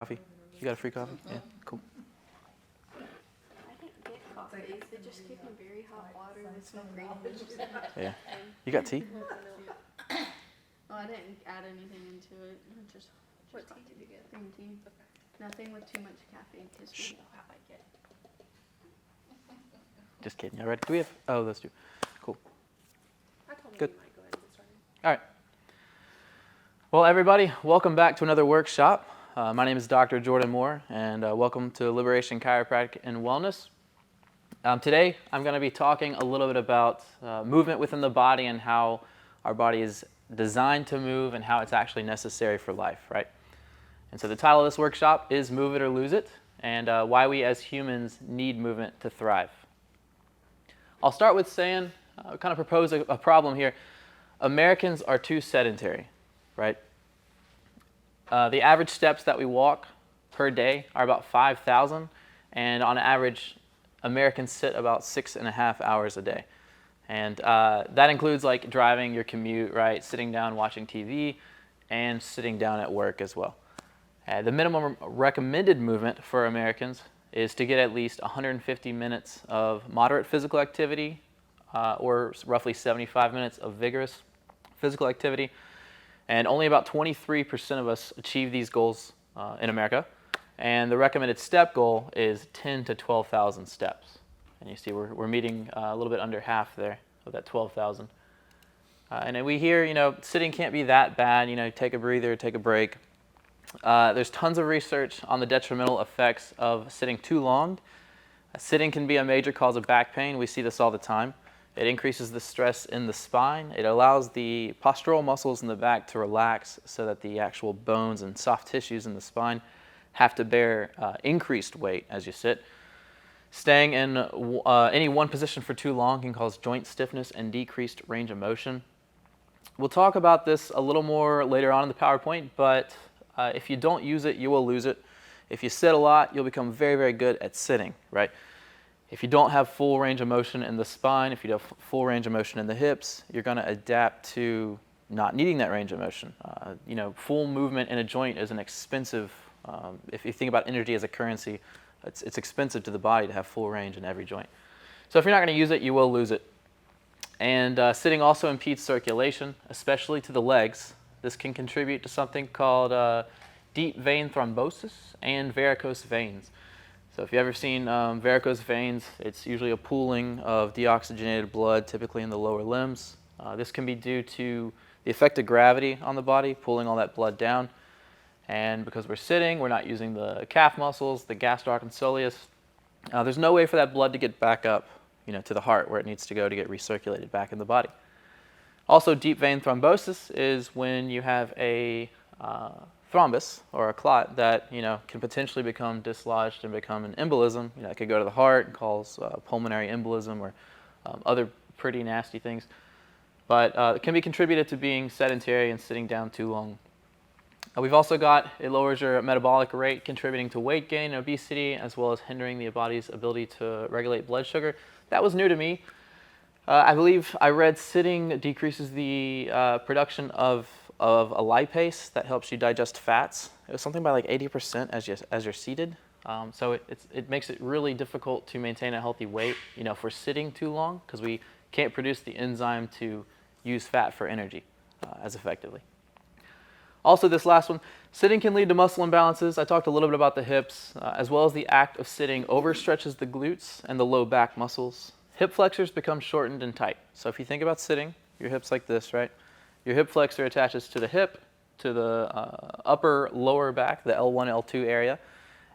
Coffee? You got a free coffee? Yeah, cool. I didn't get coffee. They just gave me very hot water with some green juice. Yeah. You got tea? Well, I didn't add anything into it. Just What tea did you get? green tea. Nothing with too much caffeine because we know how I get. Just kidding. Y'all ready? Do we have? Oh, those two. Cool. I told Good. you might go ahead and get started. All right. Well, everybody, welcome back to another workshop. My name is Dr. Jordan Moore, and welcome to Liberation Chiropractic and Wellness. Today, I'm going to be talking a little bit about movement within the body and how our body is designed to move and how it's actually necessary for life, right? And so the title of this workshop is Move It or Lose It, and why we as humans need movement to thrive. I'll start with saying, kind of propose a problem here. Americans are too sedentary, right? The average steps that we walk per day are about 5,000, and on average, Americans sit about 6.5 hours a day. And that includes like driving your commute, right? Sitting down watching TV, and sitting down at work as well. The minimum recommended movement for Americans is to get at least 150 minutes of moderate physical activity, or roughly 75 minutes of vigorous physical activity. And only about 23% of us achieve these goals in America. And the recommended step goal is 10 to 12,000 steps. And you see we're meeting a little bit under half there of that 12,000. And then we hear, sitting can't be that bad. Take a breather, take a break. There's tons of research on the detrimental effects of sitting too long. Sitting can be a major cause of back pain. We see this all the time. It increases the stress in the spine. It allows the postural muscles in the back to relax so that the actual bones and soft tissues in the spine have to bear increased weight as you sit. Staying in any one position for too long can cause joint stiffness and decreased range of motion. We'll talk about this a little more later on in the PowerPoint, but if you don't use it, you will lose it. If you sit a lot, you'll become very, very good at sitting, right? If you don't have full range of motion in the spine, if you have full range of motion in the hips, you're going to adapt to not needing that range of motion. Full movement in a joint is an expensive, if you think about energy as a currency, it's expensive to the body to have full range in every joint. So if you're not going to use it, you will lose it. And sitting also impedes circulation, especially to the legs. This can contribute to something called deep vein thrombosis and varicose veins. So if you've ever seen varicose veins, it's usually a pooling of deoxygenated blood, typically in the lower limbs. This can be due to the effect of gravity on the body, pulling all that blood down. And because we're sitting, we're not using the calf muscles, the gastroc and soleus. There's no way for that blood to get back up, to the heart where it needs to go to get recirculated back in the body. Also, deep vein thrombosis is when you have a thrombus or a clot that can potentially become dislodged and become an embolism. It could go to the heart and cause pulmonary embolism or other pretty nasty things. But it can be contributed to being sedentary and sitting down too long. We've also got it lowers your metabolic rate, contributing to weight gain and obesity, as well as hindering the body's ability to regulate blood sugar. That was new to me. I believe I read sitting decreases the production of a lipase that helps you digest fats. It was something by like 80% as you're seated. So it makes it really difficult to maintain a healthy weight, if we're sitting too long, because we can't produce the enzyme to use fat for energy as effectively. Also, this last one, sitting can lead to muscle imbalances. I talked a little bit about the hips, as well as the act of sitting overstretches the glutes and the low back muscles. Hip flexors become shortened and tight. So if you think about sitting, your hips like this, right? Your hip flexor attaches to the hip, to the upper lower back, the L1, L2 area.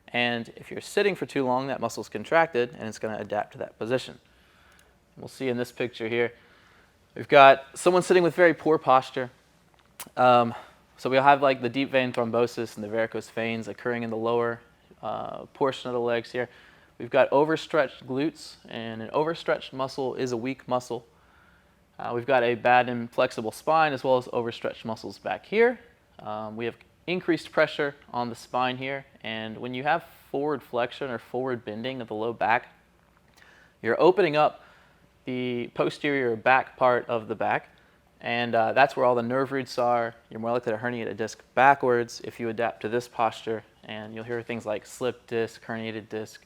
And if you're sitting for too long, that muscle's contracted and it's going to adapt to that position. We'll see in this picture here, we've got someone sitting with very poor posture. So we'll have like the deep vein thrombosis and the varicose veins occurring in the lower portion of the legs here. We've got overstretched glutes, and an overstretched muscle is a weak muscle. We've got a bad and flexible spine, as well as overstretched muscles back here. We have increased pressure on the spine here, and when you have forward flexion or forward bending of the low back, you're opening up the posterior back part of the back, and that's where all the nerve roots are. You're more likely to herniate a disc backwards if you adapt to this posture and you'll hear things like slip disc, herniated disc.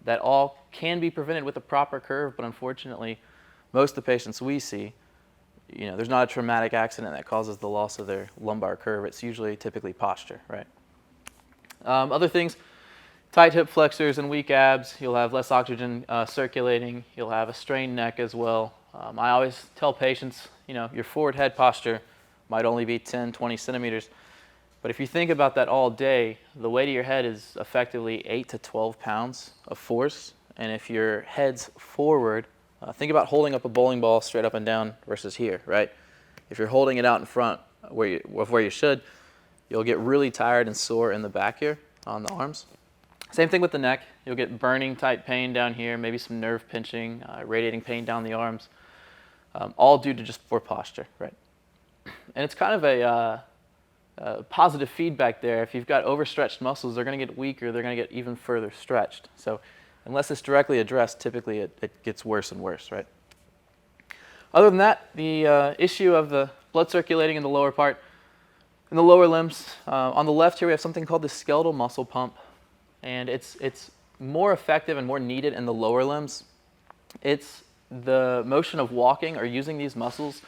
That all can be prevented with a proper curve, but unfortunately, most of the patients we see, there's not a traumatic accident that causes the loss of their lumbar curve. It's usually typically posture, right? Other things, tight hip flexors and weak abs. You'll have less oxygen circulating. You'll have a strained neck as well. I always tell patients, your forward head posture might only be 10, 20 centimeters. But if you think about that all day, the weight of your head is effectively 8 to 12 pounds of force. And if your head's forward, think about holding up a bowling ball straight up and down versus here, right? If you're holding it out in front where you should, you'll get really tired and sore in the back here on the arms. Same thing with the neck. You'll get burning type pain down here, maybe some nerve pinching, radiating pain down the arms, all due to just poor posture, right? And it's kind of a positive feedback there. If you've got overstretched muscles, they're going to get weaker, they're going to get even further stretched. So unless it's directly addressed, typically it gets worse and worse, right? Other than that, the issue of the blood circulating in the lower part, in the lower limbs, on the left here we have something called the skeletal muscle pump, and it's more effective and more needed in the lower limbs. It's the motion of walking or using these muscles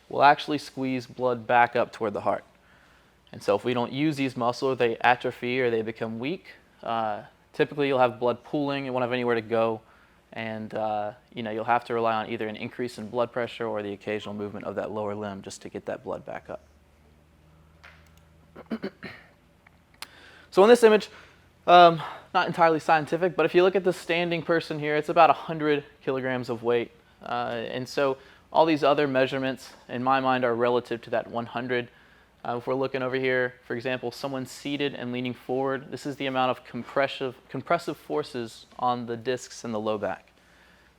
will actually squeeze blood back up toward the heart. And so if we don't use these muscles, they atrophy or they become weak. Typically you'll have blood pooling, you won't have anywhere to go, and you'll have to rely on either an increase in blood pressure or the occasional movement of that lower limb just to get that blood back up. So in this image, not entirely scientific, but if you look at the standing person here, it's about 100 kilograms of weight. And so all these other measurements, in my mind, are relative to that 100. If we're looking over here, for example, someone seated and leaning forward, this is the amount of compressive forces on the discs in the low back.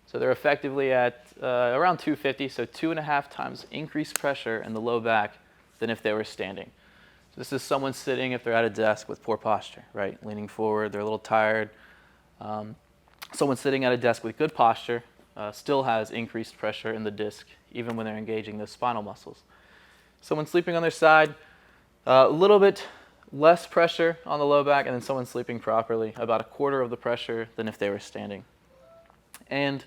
So they're effectively at around 250, so 2.5 times increased pressure in the low back than if they were standing. So this is someone sitting if they're at a desk with poor posture, right? Leaning forward, they're a little tired. Someone sitting at a desk with good posture still has increased pressure in the disc, even when they're engaging those spinal muscles. Someone sleeping on their side, a little bit less pressure on the low back, and then someone sleeping properly, about 1/4 of the pressure than if they were standing. And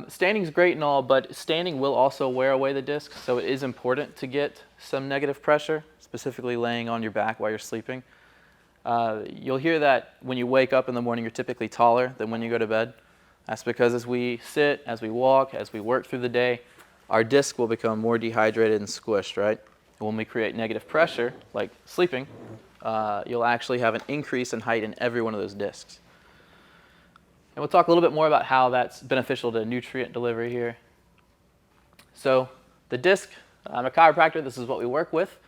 standing is great and all, but standing will also wear away the disc, so it is important to get some negative pressure, specifically laying on your back while you're sleeping. You'll hear that when you wake up in the morning, you're typically taller than when you go to bed. That's because as we sit, as we walk, as we work through the day, our disc will become more dehydrated and squished, right? And when we create negative pressure, like sleeping, you'll actually have an increase in height in every one of those discs. And we'll talk a little bit more about how that's beneficial to nutrient delivery here. So the disc, I'm a chiropractor, this is what we work with.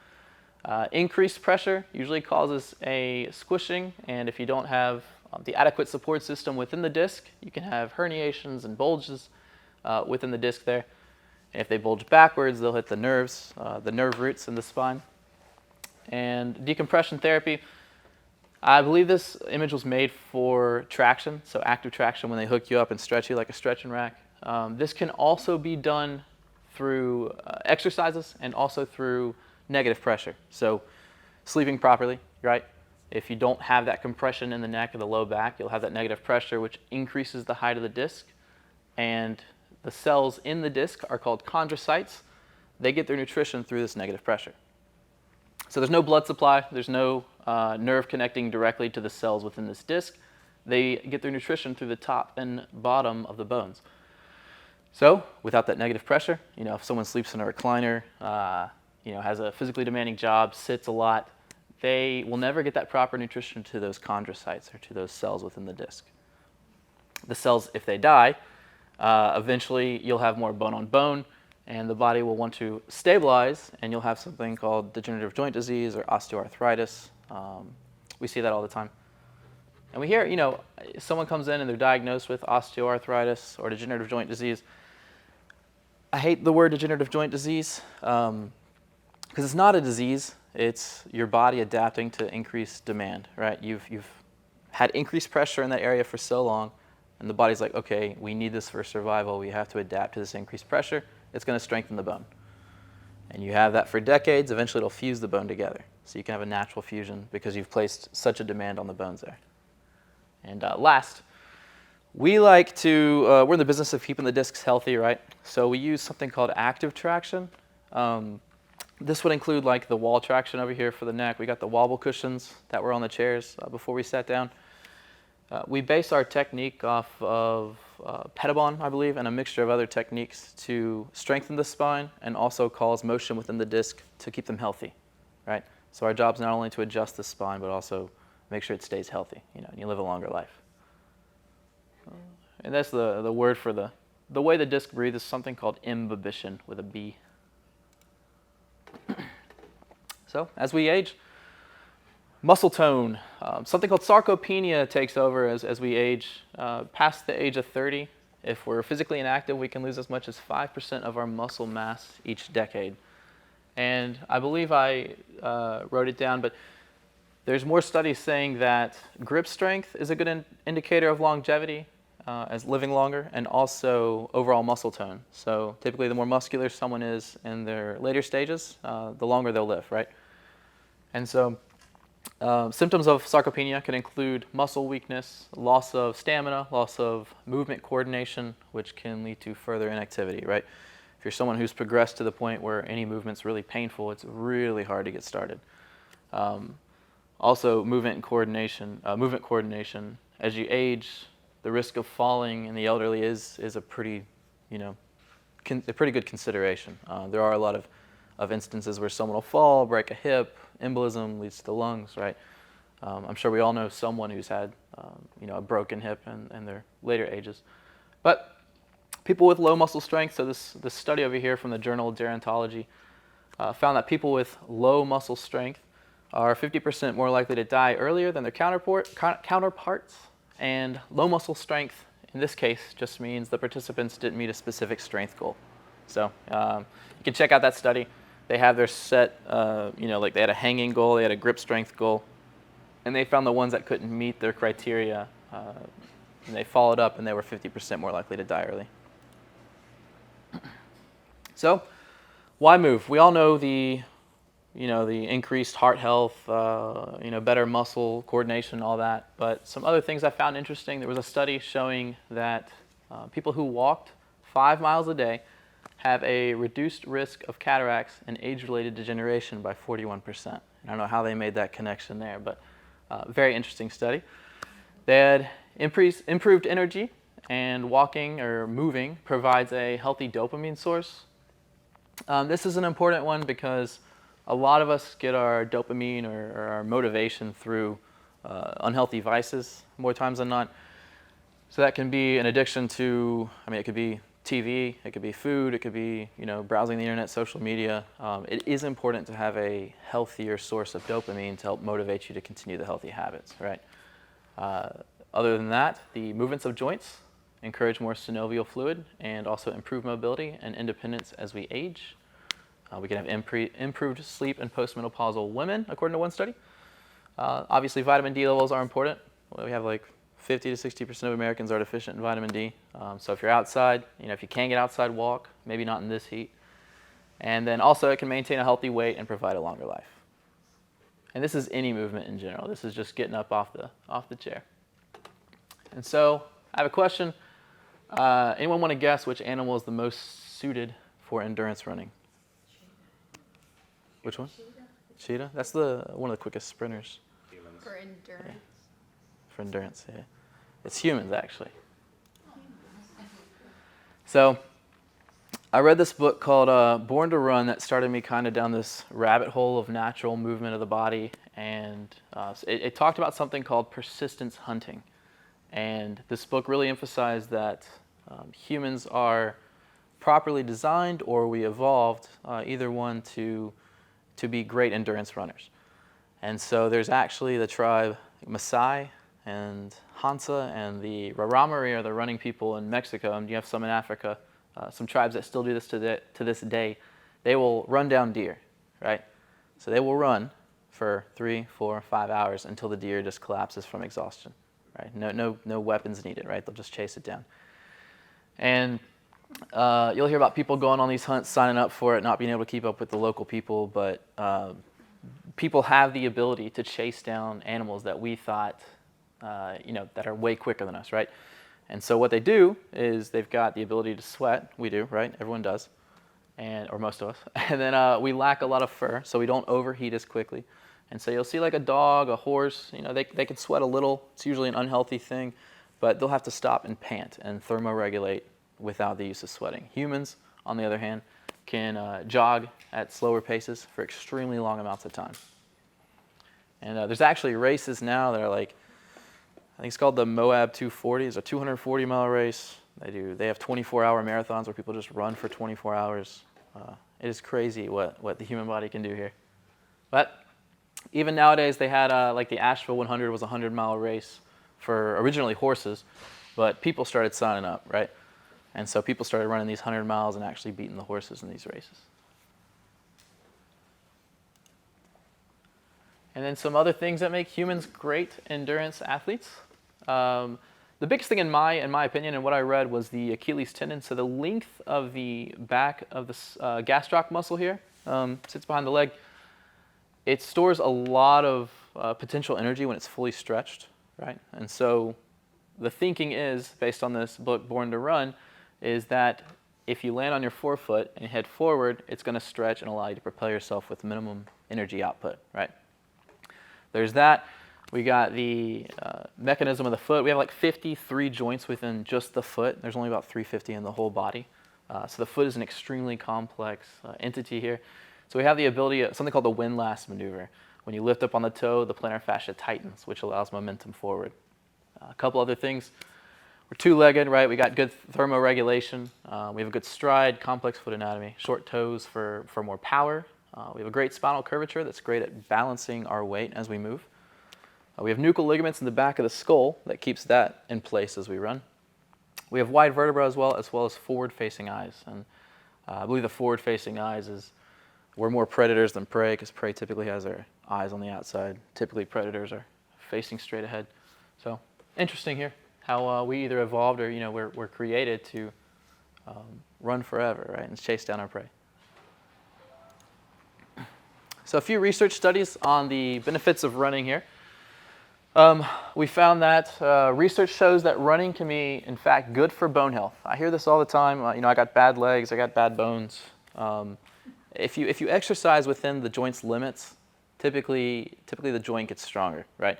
Increased pressure usually causes a squishing, and if you don't have the adequate support system within the disc, you can have herniations and bulges within the disc there. And if they bulge backwards, they'll hit the nerves, the nerve roots in the spine. And decompression therapy, I believe this image was made for traction, so active traction when they hook you up and stretch you like a stretching rack. This can also be done through exercises and also through negative pressure. So sleeping properly, right? If you don't have that compression in the neck or the low back, you'll have that negative pressure, which increases the height of the disc. And the cells in the disc are called chondrocytes. They get their nutrition through this negative pressure. So there's no blood supply, there's no nerve connecting directly to the cells within this disc. They get their nutrition through the top and bottom of the bones. So without that negative pressure, if someone sleeps in a recliner, has a physically demanding job, sits a lot, they will never get that proper nutrition to those chondrocytes or to those cells within the disc. The cells, if they die, eventually you'll have more bone on bone, and the body will want to stabilize, and you'll have something called degenerative joint disease or osteoarthritis. We see that all the time. And we hear, someone comes in and they're diagnosed with osteoarthritis or degenerative joint disease. I hate the word degenerative joint disease because it's not a disease. It's your body adapting to increased demand, right? You've had increased pressure in that area for so long, and the body's like, okay, we need this for survival. We have to adapt to this increased pressure. It's going to strengthen the bone. And you have that for decades. Eventually, it'll fuse the bone together. So you can have a natural fusion because you've placed such a demand on the bones there. And last, we're in the business of keeping the discs healthy, right? So we use something called active traction. This would include like the wall traction over here for the neck. We got the wobble cushions that were on the chairs before we sat down. We base our technique off of Pettibon, I believe, and a mixture of other techniques to strengthen the spine and also cause motion within the disc to keep them healthy, right? So our job is not only to adjust the spine, but also make sure it stays healthy, and you live a longer life. And that's the word for the way the disc breathes is something called imbibition with a B. So as we age, muscle tone, something called sarcopenia takes over as we age. Past the age of 30, if we're physically inactive, we can lose as much as 5% of our muscle mass each decade. And I believe I wrote it down, but there's more studies saying that grip strength is a good indicator of longevity, as living longer, and also overall muscle tone. So typically the more muscular someone is in their later stages, the longer they'll live, right? And so symptoms of sarcopenia can include muscle weakness, loss of stamina, loss of movement coordination, which can lead to further inactivity, right? If you're someone who's progressed to the point where any movement's really painful, it's really hard to get started. Also, movement coordination. As you age, the risk of falling in the elderly is a pretty, a pretty good consideration. There are a lot of instances where someone will fall, break a hip, embolism leads to the lungs, right? I'm sure we all know someone who's had, a broken hip in their later ages. But people with low muscle strength, so this study over here from the Journal of Gerontology found that people with low muscle strength are 50% more likely to die earlier than their counterparts. And low muscle strength, in this case, just means the participants didn't meet a specific strength goal. So you can check out that study. They have their set, like they had a hanging goal, they had a grip strength goal, and they found the ones that couldn't meet their criteria, and they followed up, and they were 50% more likely to die early. So, why move? We all know the increased heart health, better muscle coordination, all that. But some other things I found interesting. There was a study showing that people who walked 5 miles a day have a reduced risk of cataracts and age-related degeneration by 41%. I don't know how they made that connection there, but very interesting study. They had improved energy, and walking or moving provides a healthy dopamine source. This is an important one because a lot of us get our dopamine or our motivation through unhealthy vices more times than not. So that can be an addiction to, it could be TV, it could be food, it could be browsing the internet, social media. It is important to have a healthier source of dopamine to help motivate you to continue the healthy habits, right? Other than that, the movements of joints encourage more synovial fluid and also improve mobility and independence as we age. We can have improved sleep in postmenopausal women, according to one study. Obviously, vitamin D levels are important. We have like 50 to 60% of Americans are deficient in vitamin D. So if you're outside, if you can get outside, walk, maybe not in this heat. And then also it can maintain a healthy weight and provide a longer life. And this is any movement in general. This is just getting up off the chair. And so I have a question. Anyone want to guess which animal is the most suited for endurance running? Which one? Cheetah? That's one of the quickest sprinters. Humans. For endurance. Yeah. For endurance, yeah. It's humans, actually. So I read this book called Born to Run that started me kind of down this rabbit hole of natural movement of the body. And it talked about something called persistence hunting. And this book really emphasized that humans are properly designed, or we evolved, either one, to be great endurance runners. And so there's actually the tribe Maasai and Hansa and the Raramuri are the running people in Mexico, and you have some in Africa, some tribes that still do this to this day. They will run down deer, right? So they will run for 3, 4, 5 hours until the deer just collapses from exhaustion, right? No weapons needed, right? They'll just chase it down. And you'll hear about people going on these hunts, signing up for it, not being able to keep up with the local people, but people have the ability to chase down animals that we thought, that are way quicker than us, right? And so what they do is they've got the ability to sweat. We do, right? Everyone does, or most of us. And then we lack a lot of fur, so we don't overheat as quickly. And so you'll see like a dog, a horse, they can sweat a little. It's usually an unhealthy thing, but they'll have to stop and pant and thermoregulate without the use of sweating. Humans, on the other hand, can jog at slower paces for extremely long amounts of time. And there's actually races now that are like, I think it's called the Moab 240. It's a 240-mile race. They have 24-hour marathons where people just run for 24 hours. It is crazy what the human body can do here. But even nowadays, they had like the Asheville 100 was a 100-mile race for originally horses, but people started signing up, right? And so people started running these 100 miles and actually beating the horses in these races. And then some other things that make humans great endurance athletes. The biggest thing in my opinion and what I read was the Achilles tendon. So the length of the back of the gastroc muscle here sits behind the leg. It stores a lot of potential energy when it's fully stretched, right? And so the thinking is, based on this book, Born to Run, is that if you land on your forefoot and head forward, it's going to stretch and allow you to propel yourself with minimum energy output, right? There's that. We got the mechanism of the foot. We have like 53 joints within just the foot. There's only about 350 in the whole body. So the foot is an extremely complex entity here. So we have the ability of something called the windlass maneuver. When you lift up on the toe, the plantar fascia tightens, which allows momentum forward. A couple other things. We're two-legged, right? We got good thermoregulation. We have a good stride, complex foot anatomy, short toes for more power. We have a great spinal curvature that's great at balancing our weight as we move. We have nuchal ligaments in the back of the skull that keeps that in place as we run. We have wide vertebra as well as forward-facing eyes. And I believe the forward-facing eyes we're more predators than prey, because prey typically has their eyes on the outside. Typically predators are facing straight ahead. So interesting here how we either evolved or we're created to run forever, right, and chase down our prey. So a few research studies on the benefits of running here. We found that research shows that running can be, in fact, good for bone health. I hear this all the time. I got bad legs, I got bad bones. If you exercise within the joint's limits, typically the joint gets stronger, right?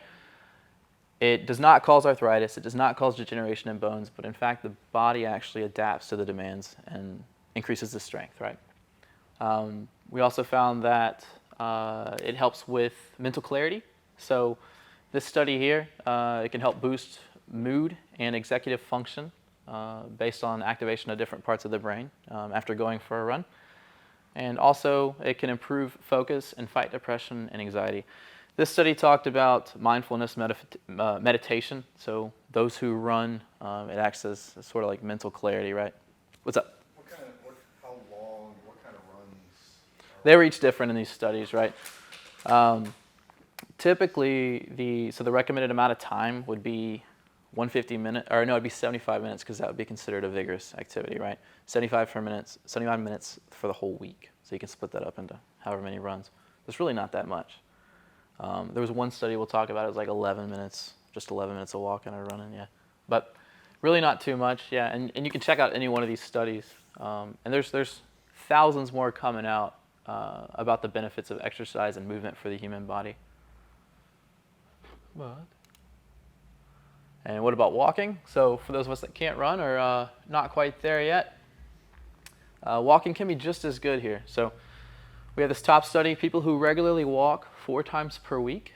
It does not cause arthritis. It does not cause degeneration in bones, but in fact, the body actually adapts to the demands and increases the strength, right? We also found that it helps with mental clarity. So this study here, it can help boost mood and executive function based on activation of different parts of the brain after going for a run. And also, it can improve focus and fight depression and anxiety. This study talked about mindfulness meditation. So those who run, it acts as sort of like mental clarity, right? What's up? How long, what kind of runs? They were each different in these studies, right? Typically, the recommended amount of time would be 150 minutes, or no, it'd be 75 minutes, because that would be considered a vigorous activity, right? 75 minutes for the whole week. So you can split that up into however many runs. It's really not that much. There was one study we'll talk about. It was like 11 minutes, just 11 minutes of walking or running, yeah. But really not too much, yeah. And you can check out any one of these studies. And there's thousands more coming out about the benefits of exercise and movement for the human body. And what about walking? So for those of us that can't run or not quite there yet, walking can be just as good here. So we have this top study. People who regularly walk 4 times per week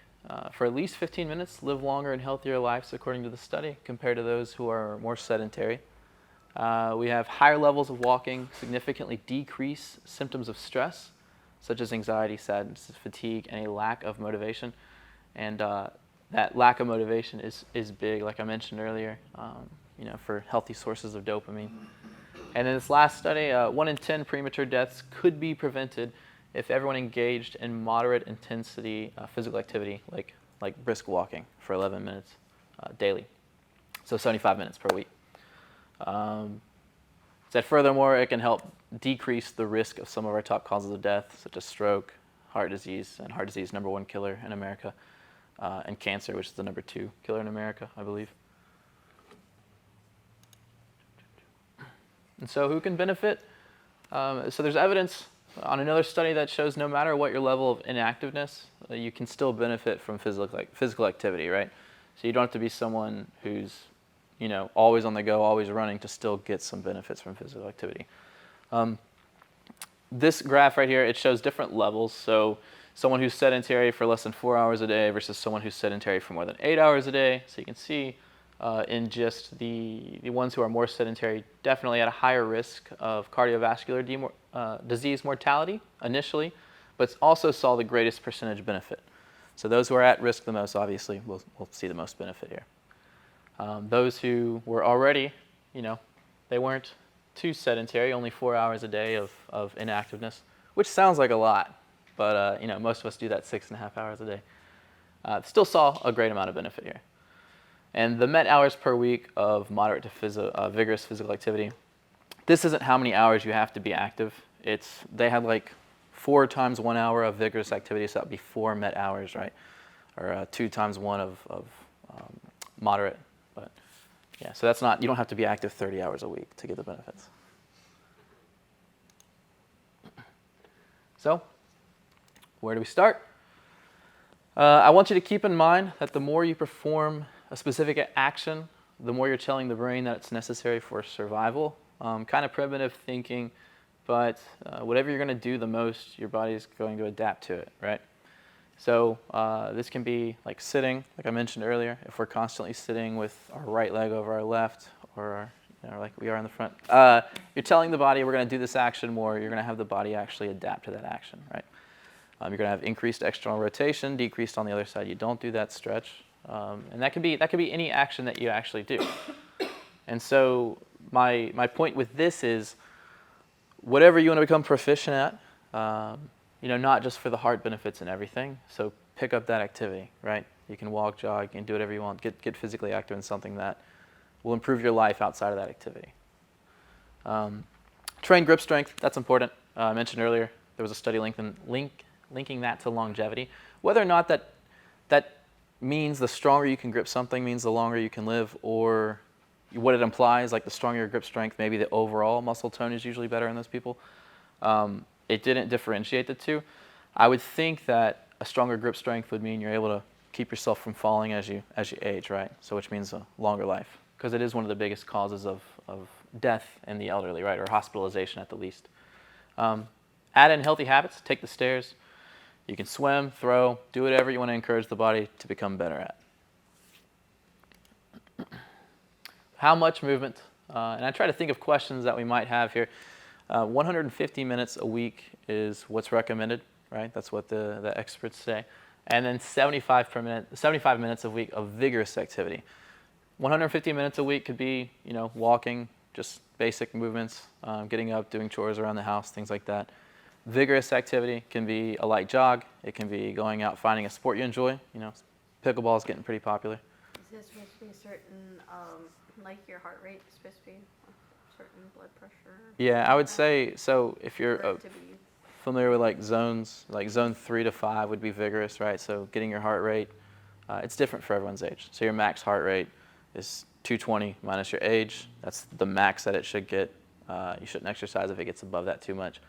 for at least 15 minutes live longer and healthier lives, according to the study, compared to those who are more sedentary. We have higher levels of walking significantly decrease symptoms of stress, such as anxiety, sadness, fatigue, and a lack of motivation. And that lack of motivation is big, like I mentioned earlier, for healthy sources of dopamine. And in this last study, 1 in 10 premature deaths could be prevented if everyone engaged in moderate intensity physical activity, like brisk walking for 11 minutes daily. So 75 minutes per week. Said furthermore, it can help decrease the risk of some of our top causes of death, such as stroke, heart disease, and heart disease #1 killer in America, and cancer, which is the #2 killer in America, I believe. And so who can benefit? So there's evidence on another study that shows no matter what your level of inactiveness, you can still benefit from physical activity, right? So you don't have to be someone who's, always on the go, always running to still get some benefits from physical activity. This graph right here, it shows different levels. So someone who's sedentary for less than 4 hours a day versus someone who's sedentary for more than 8 hours a day. So you can see in just the ones who are more sedentary, definitely at a higher risk of cardiovascular disease mortality initially, but also saw the greatest percentage benefit. So those who are at risk the most, obviously, will see the most benefit here. Those who were already, they weren't too sedentary, only 4 hours a day of inactiveness, which sounds like a lot, but most of us do that 6.5 hours a day. Still saw a great amount of benefit here. And the Met hours per week of moderate to vigorous physical activity, this isn't how many hours you have to be active. They had like 4 times 1 hour of vigorous activity, so that would be 4 Met hours, right? Or 2 times 1 of moderate. But yeah, so that's not, you don't have to be active 30 hours a week to get the benefits. So, where do we start? I want you to keep in mind that the more you perform a specific action, the more you're telling the brain that it's necessary for survival. Kind of primitive thinking, but whatever you're going to do the most, your body's going to adapt to it, right? So this can be like sitting, like I mentioned earlier. If we're constantly sitting with our right leg over our left, or like we are in the front, you're telling the body we're going to do this action more. You're going to have the body actually adapt to that action, right? You're going to have increased external rotation, decreased on the other side. You don't do that stretch, and that could be any action that you actually do. And so my point with this is, whatever you want to become proficient at, not just for the heart benefits and everything. So pick up that activity, right? You can walk, jog, you can do whatever you want. Get physically active in something that will improve your life outside of that activity. Train grip strength, that's important. I mentioned earlier, there was a study linking that to longevity. Whether or not that means the stronger you can grip something means the longer you can live, or what it implies, like the stronger your grip strength, maybe the overall muscle tone is usually better in those people. It didn't differentiate the two. I would think that a stronger grip strength would mean you're able to keep yourself from falling as you age, right? So which means a longer life, because it is one of the biggest causes of death in the elderly, right, or hospitalization at the least. Add in healthy habits. Take the stairs. You can swim, throw, do whatever you want to encourage the body to become better at. How much movement? And I try to think of questions that we might have here. 150 minutes a week is what's recommended, right? That's what the experts say. And then 75 minutes a week of vigorous activity. 150 minutes a week could be, walking, just basic movements, getting up, doing chores around the house, things like that. Vigorous activity can be a light jog. It can be going out finding a sport you enjoy. Pickleball is getting pretty popular. Is this supposed to be a certain, like your heart rate is supposed to be a certain blood pressure? Yeah, I would say, so if you're For it to be- familiar with like zones, like zone 3 to 5 would be vigorous, right? So getting your heart rate, it's different for everyone's age. So your max heart rate is 220 minus your age. That's the max that it should get. You shouldn't exercise if it gets above that too much.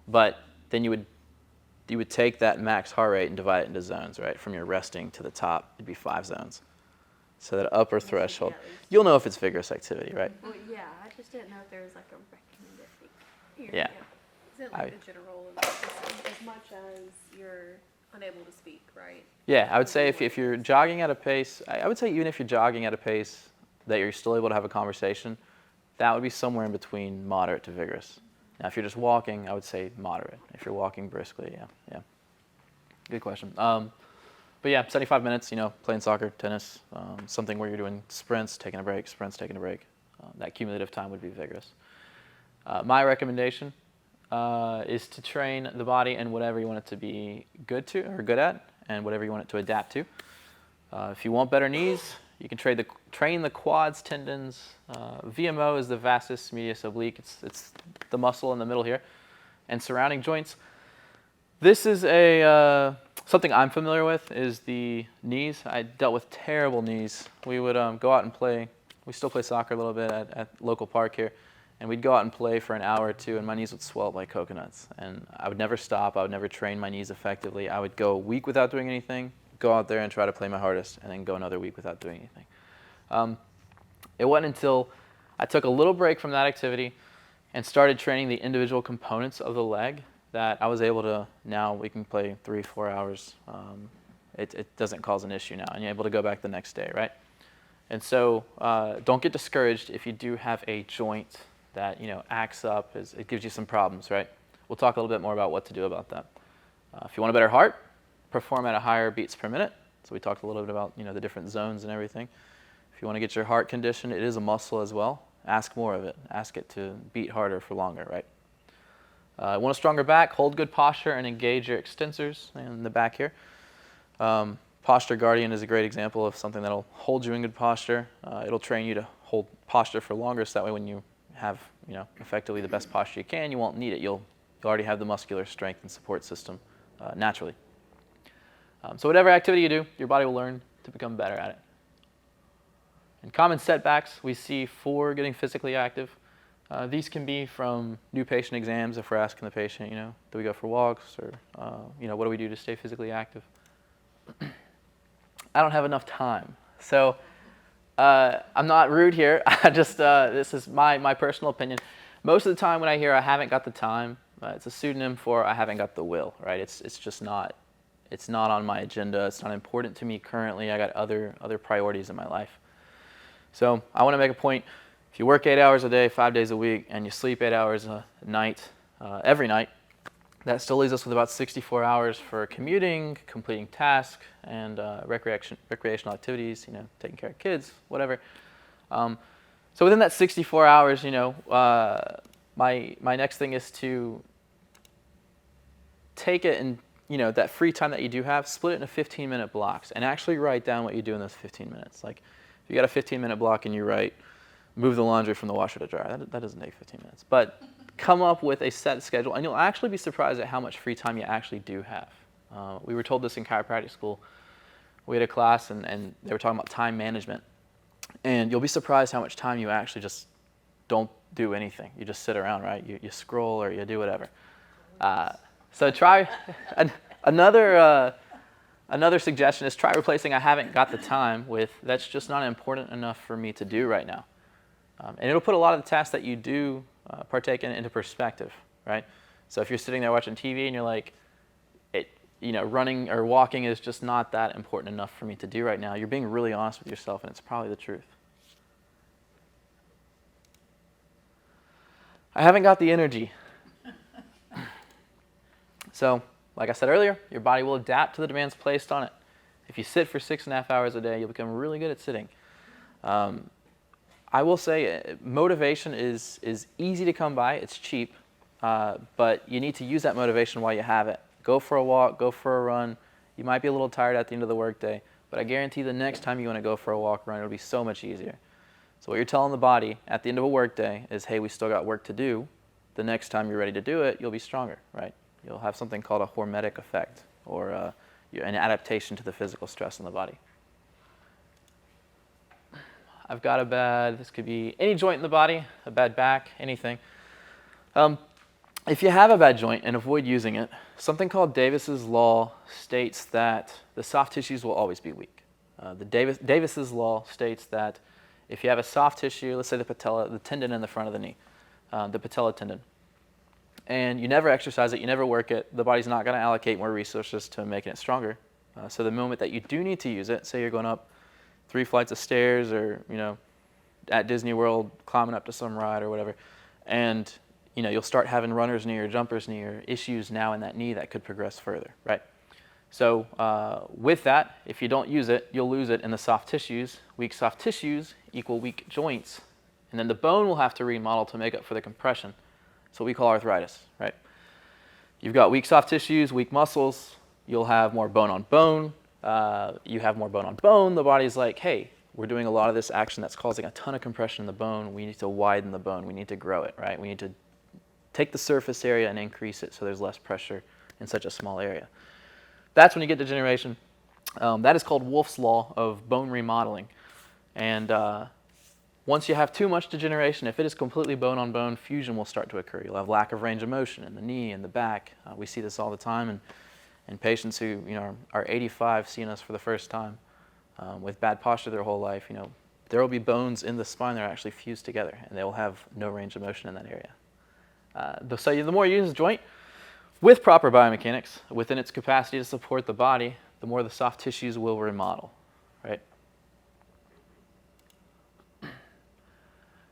But then you would take that max heart rate and divide it into zones, right? From your resting to the top, it'd be 5 zones. So that upper threshold, you'll know if it's vigorous activity, right? Well, yeah, I just didn't know if there was like a recommended figure. Yeah. Is it like the general, as much as you're unable to speak, right? Yeah, I would say if you're jogging at a pace, I would say even if you're jogging at a pace that you're still able to have a conversation, that would be somewhere in between moderate to vigorous. Now, if you're just walking, I would say moderate. If you're walking briskly, yeah. Good question. But yeah, 75 minutes, playing soccer, tennis, something where you're doing sprints, taking a break, that cumulative time would be vigorous. My recommendation is to train the body in whatever you want it to be good at, and whatever you want it to adapt to. If you want better knees, you can train the quads, tendons. VMO is the vastus medius oblique. It's the muscle in the middle here, and surrounding joints. This is something I'm familiar with is the knees. I dealt with terrible knees. We would go out and play. We still play soccer a little bit at local park here. And we'd go out and play for an hour or two, and my knees would swell up like coconuts. And I would never stop. I would never train my knees effectively. I would go a week without doing anything, go out there and try to play my hardest, and then go another week without doing anything. It wasn't until I took a little break from that activity and started training the individual components of the leg that I was able to, now we can play 3-4 hours. It doesn't cause an issue now, and you're able to go back the next day, right? And so don't get discouraged if you do have a joint that acts up. It gives you some problems, right? We'll talk a little bit more about what to do about that. If you want a better heart, perform at a higher beats per minute. So we talked a little bit about the different zones and everything. If you want to get your heart conditioned, it is a muscle as well. Ask more of it. Ask it to beat harder for longer, right? Want a stronger back? Hold good posture and engage your extensors in the back here. Posture Guardian is a great example of something that'll hold you in good posture. It'll train you to hold posture for longer, so that way when you have effectively the best posture you can, you won't need it. You'll already have the muscular strength and support system naturally. So whatever activity you do, your body will learn to become better at it. And common setbacks we see for getting physically active, these can be from new patient exams. If we're asking the patient, do we go for walks, or what do we do to stay physically active? I don't have enough time. So I'm not rude here. I just this is my personal opinion. Most of the time when I hear I haven't got the time, it's a pseudonym for I haven't got the will, right? It's just not. It's not on my agenda. It's not important to me currently. I got other priorities in my life. So I want to make a point. If you work 8 hours a day, 5 days a week, and you sleep 8 hours a night, every night, that still leaves us with about 64 hours for commuting, completing tasks, and recreational activities, taking care of kids, whatever. So within that 64 hours, my next thing is to take it and, that free time that you do have, split it into 15-minute blocks and actually write down what you do in those 15 minutes. Like, if you got a 15-minute block and you write, move the laundry from the washer to dryer, that doesn't take 15 minutes. But come up with a set schedule, and you'll actually be surprised at how much free time you actually do have. We were told this in chiropractic school. We had a class, and they were talking about time management. And you'll be surprised how much time you actually just don't do anything. You just sit around, right? You scroll or you do whatever. So try another suggestion is try replacing I haven't got the time with that's just not important enough for me to do right now. And it'll put a lot of the tasks that you do partake in into perspective, right? So if you're sitting there watching TV and you're like, running or walking is just not that important enough for me to do right now, you're being really honest with yourself, and it's probably the truth. I haven't got the energy. So, like I said earlier, your body will adapt to the demands placed on it. If you sit for 6.5 hours a day, you'll become really good at sitting. I will say motivation is easy to come by. It's cheap, but you need to use that motivation while you have it. Go for a walk, go for a run. You might be a little tired at the end of the workday, but I guarantee the next time you want to go for a walk or run, it'll be so much easier. So what you're telling the body at the end of a workday is, hey, we still got work to do. The next time you're ready to do it, you'll be stronger, right? You'll have something called a hormetic effect, or an adaptation to the physical stress in the body. I've got this could be any joint in the body, a bad back, anything. If you have a bad joint and avoid using it, something called Davis's law states that the soft tissues will always be weak. Davis's law states that if you have a soft tissue, let's say the patella, the tendon in the front of the knee, the patella tendon, and you never exercise it, you never work it, the body's not going to allocate more resources to making it stronger. So the moment that you do need to use it, say you're going up 3 flights of stairs, or at Disney World climbing up to some ride or whatever, and you'll start having runner's knee or jumper's knee or issues now in that knee that could progress further, right? So with that, if you don't use it, you'll lose it in the soft tissues. Weak soft tissues equal weak joints, and then the bone will have to remodel to make up for the compression. That's what we call arthritis, right? You've got weak soft tissues, weak muscles, you'll have more bone on bone. You have more bone on bone, the body's like, hey, we're doing a lot of this action that's causing a ton of compression in the bone. We need to widen the bone. We need to grow it, right? We need to take the surface area and increase it so there's less pressure in such a small area. That's when you get degeneration. That is called Wolff's Law of bone remodeling. And once you have too much degeneration, if it is completely bone on bone, fusion will start to occur. You'll have lack of range of motion in the knee and the back. We see this all the time in patients who are 85 seeing us for the first time with bad posture their whole life. There will be bones in the spine that are actually fused together, and they will have no range of motion in that area. So the more you use the joint with proper biomechanics within its capacity to support the body, the more the soft tissues will remodel, right?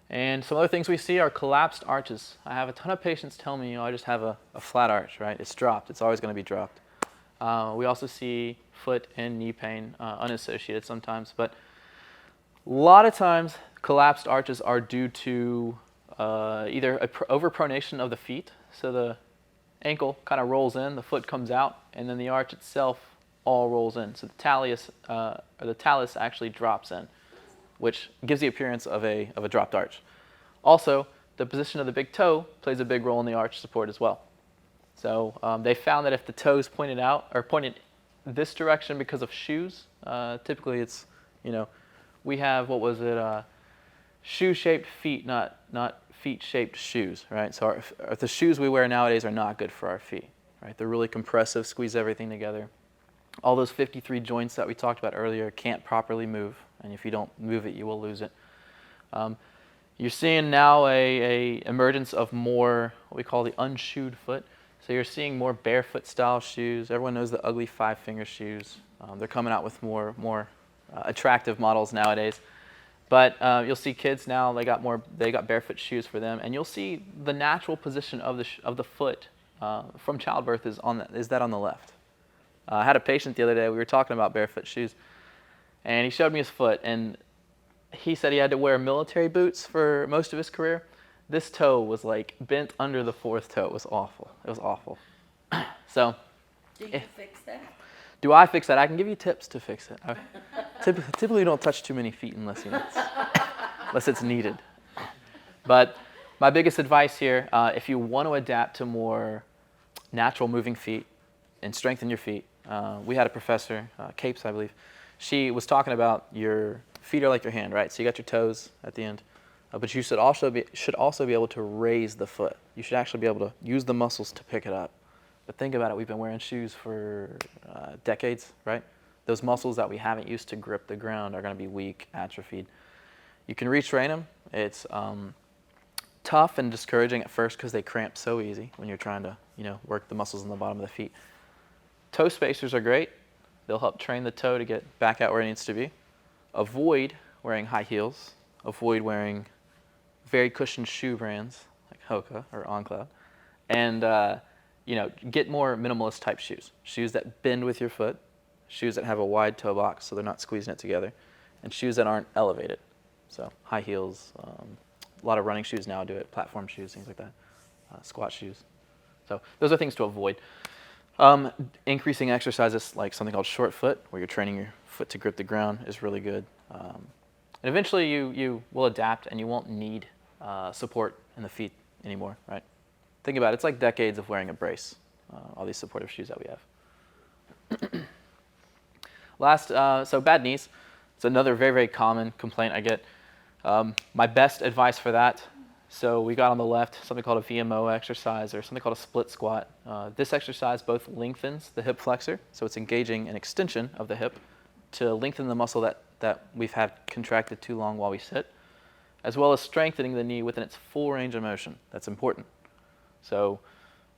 And some other things we see are collapsed arches. I have a ton of patients tell me, I just have a flat arch, right? It's dropped. It's always going to be dropped. We also see foot and knee pain unassociated sometimes, but a lot of times collapsed arches are due to either overpronation of the feet, so the ankle kind of rolls in, the foot comes out, and then the arch itself all rolls in. So the talus actually drops in, which gives the appearance of a dropped arch. Also, the position of the big toe plays a big role in the arch support as well. So they found that if the toes pointed out or pointed this direction because of shoes, typically it's, we have, shoe-shaped feet, not feet-shaped shoes, right? So the shoes we wear nowadays are not good for our feet, right? They're really compressive, squeeze everything together. All those 53 joints that we talked about earlier can't properly move, and if you don't move it, you will lose it. You're seeing now a emergence of more what we call the unshoed foot. So you're seeing more barefoot style shoes. Everyone knows the ugly 5-finger shoes. They're coming out with more attractive models nowadays. But you'll see kids now, they got barefoot shoes for them, and you'll see the natural position of the foot from childbirth is that on the left. I had a patient the other day, we were talking about barefoot shoes, and he showed me his foot, and he said he had to wear military boots for most of his career. This toe was like bent under the 4th toe. It was awful. It was awful. So, Do you fix that? do I fix that? I can give you tips to fix it. Typically, you don't touch too many feet unless it's needed. But my biggest advice here, if you want to adapt to more natural moving feet and strengthen your feet, we had a professor, Capes, I believe. She was talking about your feet are like your hand, right? So you got your toes at the end. But you should also be able to raise the foot. You should actually be able to use the muscles to pick it up. But think about it, we've been wearing shoes for decades, right? Those muscles that we haven't used to grip the ground are going to be weak, atrophied. You can retrain them. It's tough and discouraging at first because they cramp so easy when you're trying to work the muscles in the bottom of the feet. Toe spacers are great. They'll help train the toe to get back out where it needs to be. Avoid wearing high heels. Avoid wearing very cushioned shoe brands like Hoka or OnCloud, and get more minimalist type shoes. Shoes that bend with your foot, shoes that have a wide toe box so they're not squeezing it together, and shoes that aren't elevated. So high heels, a lot of running shoes now do it, platform shoes, things like that, squat shoes. So those are things to avoid. Increasing exercises like something called short foot, where you're training your foot to grip the ground, is really good. And eventually you will adapt and you won't need support in the feet anymore, right? Think about it, it's like decades of wearing a brace, all these supportive shoes that we have. Last, so bad knees. It's another very, very common complaint I get. My best advice for that, so we got on the left something called a VMO exercise or something called a split squat. This exercise both lengthens the hip flexor, so it's engaging an extension of the hip to lengthen the muscle that we've had contracted too long while we sit, as well as strengthening the knee within its full range of motion. That's important. So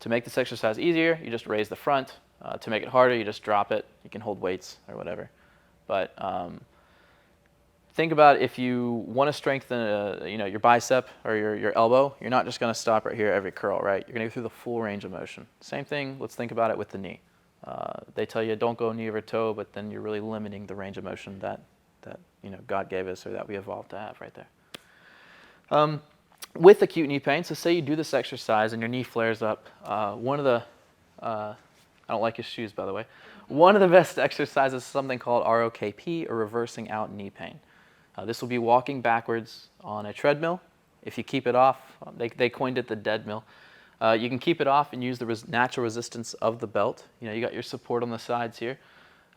to make this exercise easier, you just raise the front. To make it harder, you just drop it. You can hold weights or whatever. But think about if you want to strengthen your bicep or your elbow, you're not just going to stop right here every curl, right? You're going to go through the full range of motion. Same thing, let's think about it with the knee. They tell you don't go knee over toe, but then you're really limiting the range of motion that God gave us or that we evolved to have right there. With acute knee pain, so say you do this exercise and your knee flares up. One of the, I don't like his shoes by the way, one of the best exercises is something called ROKP or reversing out knee pain. This will be walking backwards on a treadmill. If you keep it off, they coined it the dead mill. You can keep it off and use the natural resistance of the belt. You got your support on the sides here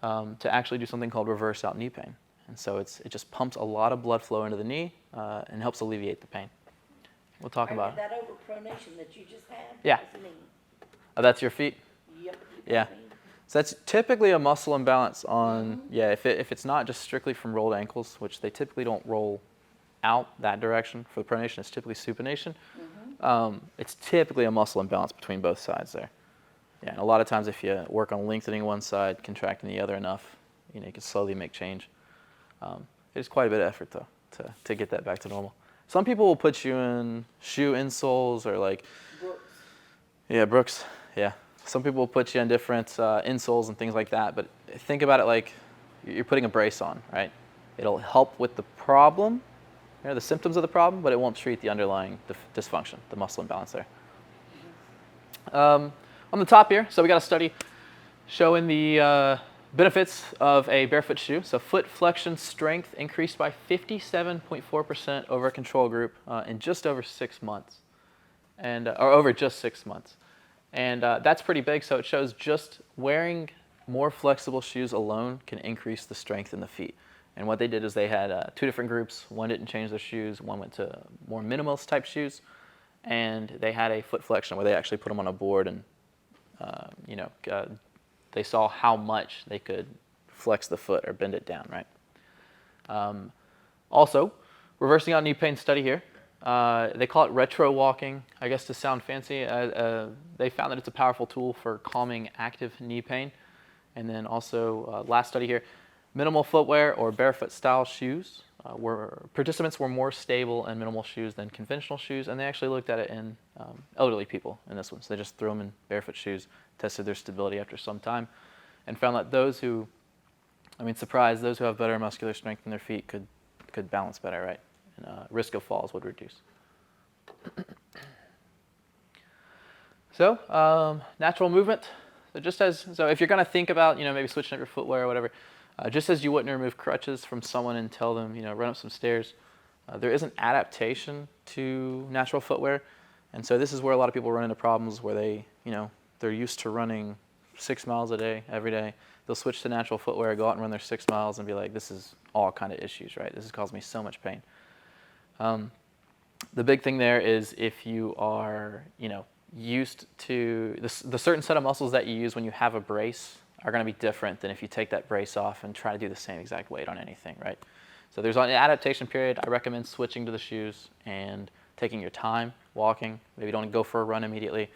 to actually do something called reverse out knee pain. And so it just pumps a lot of blood flow into the knee and helps alleviate the pain. We'll talk about it. That overpronation that you just had? Yeah. What does it mean? That's your feet? Yep. Yeah. So that's typically a muscle imbalance on, if it's not just strictly from rolled ankles, which they typically don't roll out that direction. For the pronation, it's typically supination. It's typically a muscle imbalance between both sides there. Yeah, and a lot of times if you work on lengthening one side, contracting the other enough, you can slowly make change. It is quite a bit of effort, though, to get that back to normal. Some people will put you in shoe insoles or like... Brooks. Yeah, Brooks, yeah. Some people will put you in different insoles and things like that, but think about it like you're putting a brace on, right? It'll help with the problem, the symptoms of the problem, but it won't treat the underlying dysfunction, the muscle imbalance there. On the top here, so we got a study showing the benefits of a barefoot shoe. So foot flexion strength increased by 57.4% over a control group in just over 6 months, or over just 6 months. And that's pretty big, so it shows just wearing more flexible shoes alone can increase the strength in the feet. And what they did is they had 2 different groups. One didn't change their shoes, one went to more minimalist type shoes, and they had a foot flexion where they actually put them on a board and they saw how much they could flex the foot or bend it down, right? Also, reversing out knee pain study here. They call it retro walking, I guess to sound fancy. They found that it's a powerful tool for calming active knee pain. And then also, last study here, minimal footwear or barefoot style shoes. Participants were more stable in minimal shoes than conventional shoes, and they actually looked at it in elderly people in this one. So they just threw them in barefoot shoes, tested their stability after some time, and found that those who have better muscular strength in their feet could balance better, right? And risk of falls would reduce. So natural movement. So if you're going to think about maybe switching up your footwear or whatever, just as you wouldn't remove crutches from someone and tell them run up some stairs, there is an adaptation to natural footwear, and so this is where a lot of people run into problems where they're used to running 6 miles a day every day. They'll switch to natural footwear, go out and run their 6 miles, and be like, this is all kind of issues, right? This has caused me so much pain. The big thing there is if you are, used to the certain set of muscles that you use when you have a brace are going to be different than if you take that brace off and try to do the same exact weight on anything, right? So there's an adaptation period. I recommend switching to the shoes and taking your time, walking. Maybe don't go for a run immediately,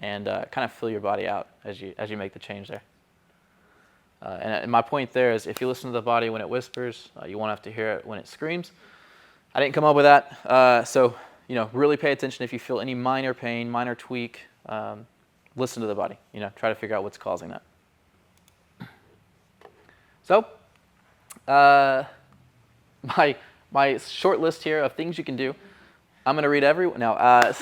and kind of feel your body out as you make the change there. And my point there is if you listen to the body when it whispers, you won't have to hear it when it screams. I didn't come up with that, so really pay attention if you feel any minor pain, minor tweak. Listen to the body. Try to figure out what's causing that. So, my short list here of things you can do. I'm going to read every no.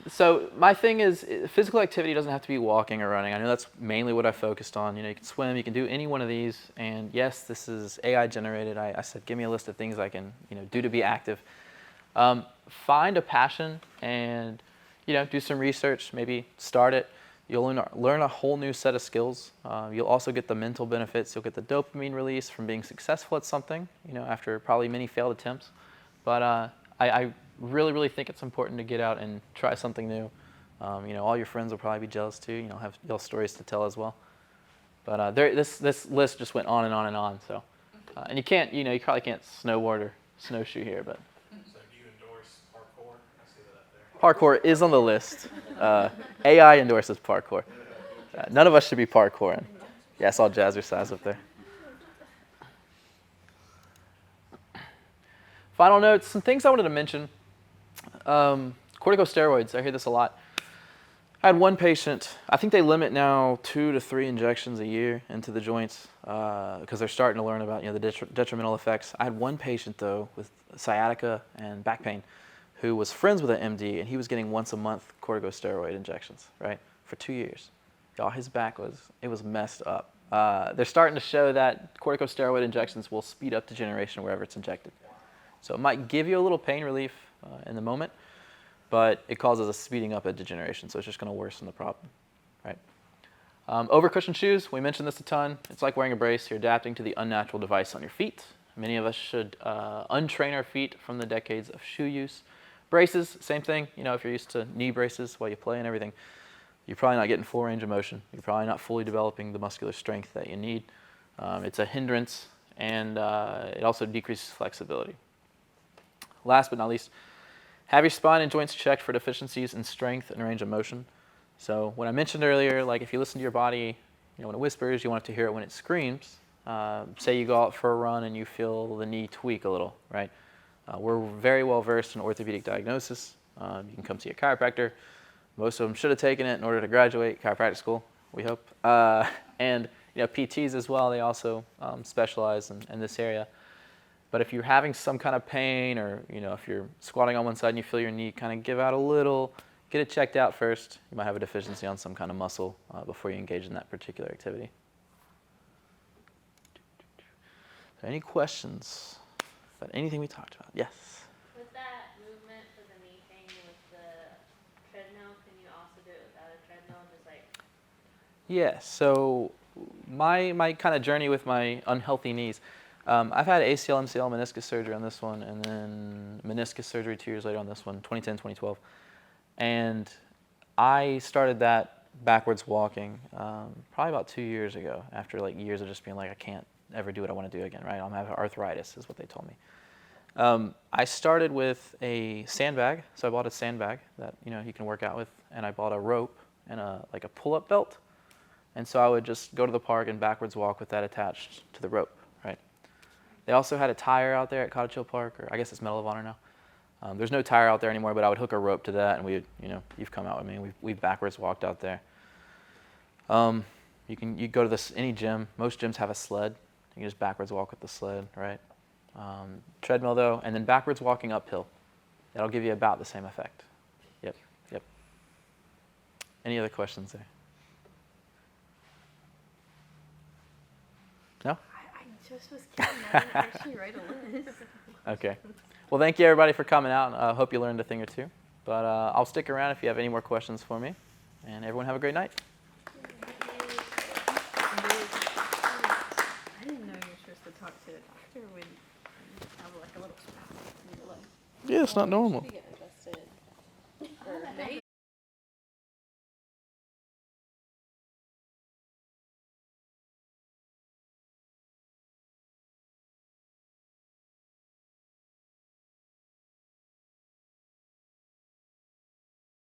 So my thing is physical activity doesn't have to be walking or running. I know that's mainly what I focused on. You can swim, you can do any one of these. And yes, this is AI generated. I said, give me a list of things I can do to be active. Find a passion and do some research. Maybe start it. You'll learn a whole new set of skills. You'll also get the mental benefits. You'll get the dopamine release from being successful at something, after probably many failed attempts. But I really, really think it's important to get out and try something new. All your friends will probably be jealous too. You'll have stories to tell as well. But this list just went on and on and on. So, and you probably can't snowboard or snowshoe here, but. So do you endorse parkour? I see that up there. Parkour is on the list. AI endorses parkour. None of us should be parkouring. Yeah, I saw Jazzercise up there. Final notes, some things I wanted to mention. Corticosteroids, I hear this a lot. I had one patient, I think they limit now 2 to 3 injections a year into the joints because they're starting to learn about the detrimental effects. I had one patient though with sciatica and back pain who was friends with an MD, and he was getting once a month corticosteroid injections, right, for 2 years. Y'all, his back was messed up. They're starting to show that corticosteroid injections will speed up degeneration wherever it's injected. So it might give you a little pain relief in the moment, but it causes a speeding up of degeneration, so it's just going to worsen the problem, right? Over-cushioned shoes, we mentioned this a ton. It's like wearing a brace. You're adapting to the unnatural device on your feet. Many of us should untrain our feet from the decades of shoe use. Braces, same thing. You know, if you're used to knee braces while you play and everything, you're probably not getting full range of motion. You're probably not fully developing the muscular strength that you need. It's a hindrance, and it also decreases flexibility. Last but not least, have your spine and joints checked for deficiencies in strength and range of motion. So when I mentioned earlier, like if you listen to your body, you know, when it whispers, you want it to hear it when it screams. Say you go out for a run and you feel the knee tweak a little, right? We're very well versed in orthopedic diagnosis. You can come see a chiropractor. Most of them should have taken it in order to graduate chiropractic school, we hope. And you know, PTs as well, they also specialize in this area. But if you're having some kind of pain, or you know, if you're squatting on one side and you feel your knee kind of give out a little, get it checked out first. You might have a deficiency on some kind of muscle before you engage in that particular activity. So any questions about anything we talked about? Yes? With that movement for the knee thing with the treadmill, can you also do it without a treadmill? Just like, Yeah, so my kind of journey with my unhealthy knees, I've had ACL, MCL, meniscus surgery on this one, and then meniscus surgery 2 years later on this one, 2010, 2012. And I started that backwards walking probably about 2 years ago, after like years of just being like, I can't ever do what I want to do again, right? I'm having arthritis is what they told me. I started with a sandbag, so I bought a sandbag that you can work out with, and I bought a rope and like a pull-up belt. And so I would just go to the park and backwards walk with that attached to the rope, right? They also had a tire out there at Cottage Hill Park, or I guess it's Medal of Honor now. There's no tire out there anymore, but I would hook a rope to that, and you've come out with me. We've backwards walked out there. You go to any gym. Most gyms have a sled. You can just backwards walk with the sled, right? Treadmill though, and then backwards walking uphill. That'll give you about the same effect. Yep. Any other questions there? No? I just was kidding. I didn't actually write a list. Okay. Well, thank you everybody for coming out. I hope you learned a thing or two. But I'll stick around if you have any more questions for me. And everyone have a great night. I didn't know you were supposed to talk to a doctor when you have like a little spouse. Yeah, it's not normal. Should we get